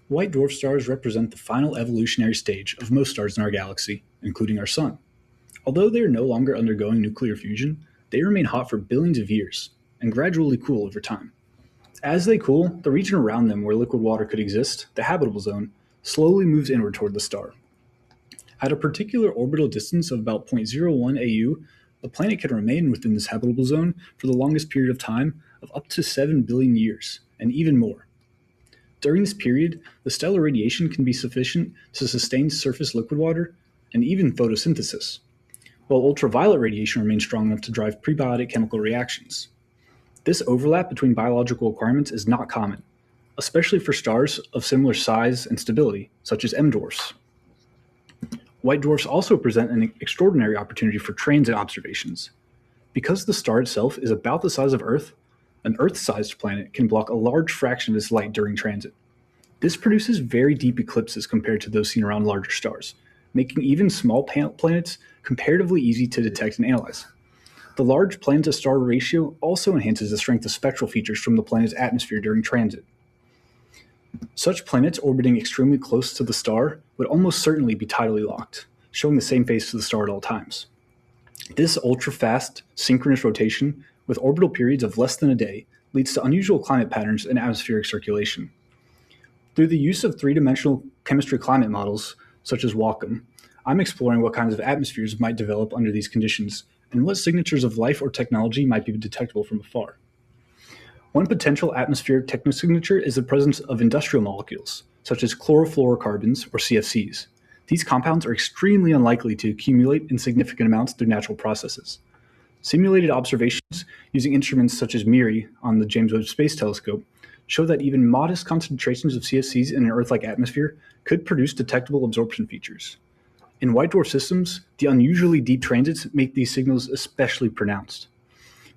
White dwarf stars represent the final evolutionary stage of most stars in our galaxy, including our Sun. Although they are no longer undergoing nuclear fusion, they remain hot for billions of years and gradually cool over time. As they cool, the region around them where liquid water could exist, the habitable zone, slowly moves inward toward the star. At a particular orbital distance of about 0.01 AU, the planet can remain within this habitable zone for the longest period of time of up to 7 billion years, and even more. During this period, the stellar radiation can be sufficient to sustain surface liquid water and even photosynthesis, while ultraviolet radiation remains strong enough to drive prebiotic chemical reactions. This overlap between biological requirements is not common, especially for stars of similar size and stability, such as M-dwarfs. White dwarfs also present an extraordinary opportunity for transit observations. Because the star itself is about the size of Earth, an Earth-sized planet can block a large fraction of its light during transit. This produces very deep eclipses compared to those seen around larger stars, making even small planets comparatively easy to detect and analyze. The large planet-to-star ratio also enhances the strength of spectral features from the planet's atmosphere during transit. Such planets orbiting extremely close to the star would almost certainly be tidally locked, showing the same face to the star at all times. This ultra-fast, synchronous rotation with orbital periods of less than a day leads to unusual climate patterns in atmospheric circulation. Through the use of three-dimensional chemistry climate models, such as WACOM, I'm exploring what kinds of atmospheres might develop under these conditions and what signatures of life or technology might be detectable from afar. One potential atmospheric technosignature is the presence of industrial molecules, such as chlorofluorocarbons or CFCs. These compounds are extremely unlikely to accumulate in significant amounts through natural processes. Simulated observations using instruments such as MIRI on the James Webb Space Telescope show that even modest concentrations of CFCs in an Earth-like atmosphere could produce detectable absorption features. In white dwarf systems, the unusually deep transits make these signals especially pronounced.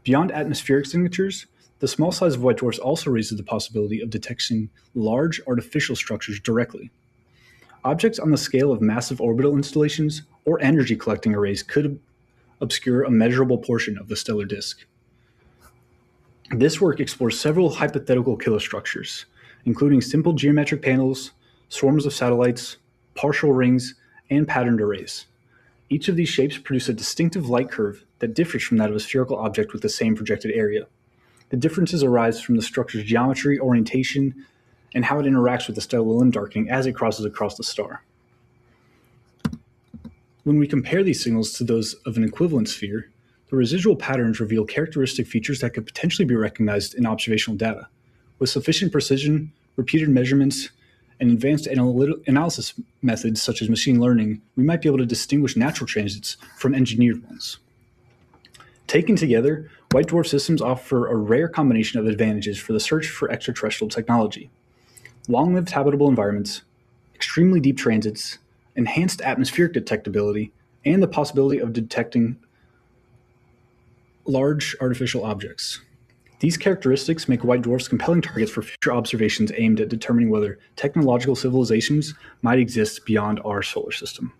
Beyond atmospheric signatures, the small size of white dwarfs also raises the possibility of detecting large artificial structures directly. Objects on the scale of massive orbital installations or energy collecting arrays could obscure a measurable portion of the stellar disk. This work explores several hypothetical kilostructures, including simple geometric panels, swarms of satellites, partial rings, and patterned arrays. Each of these shapes produce a distinctive light curve that differs from that of a spherical object with the same projected area. The differences arise from the structure's geometry, orientation, and how it interacts with the stellar limb darkening as it crosses across the star. When we compare these signals to those of an equivalent sphere, the residual patterns reveal characteristic features that could potentially be recognized in observational data. With sufficient precision, repeated measurements, and advanced analysis methods such as machine learning, we might be able to distinguish natural transits from engineered ones. Taken together, white dwarf systems offer a rare combination of advantages for the search for extraterrestrial technology. Long-lived habitable environments, extremely deep transits, enhanced atmospheric detectability, and the possibility of detecting large artificial objects. These characteristics make white dwarfs compelling targets for future observations aimed at determining whether technological civilizations might exist beyond our solar system.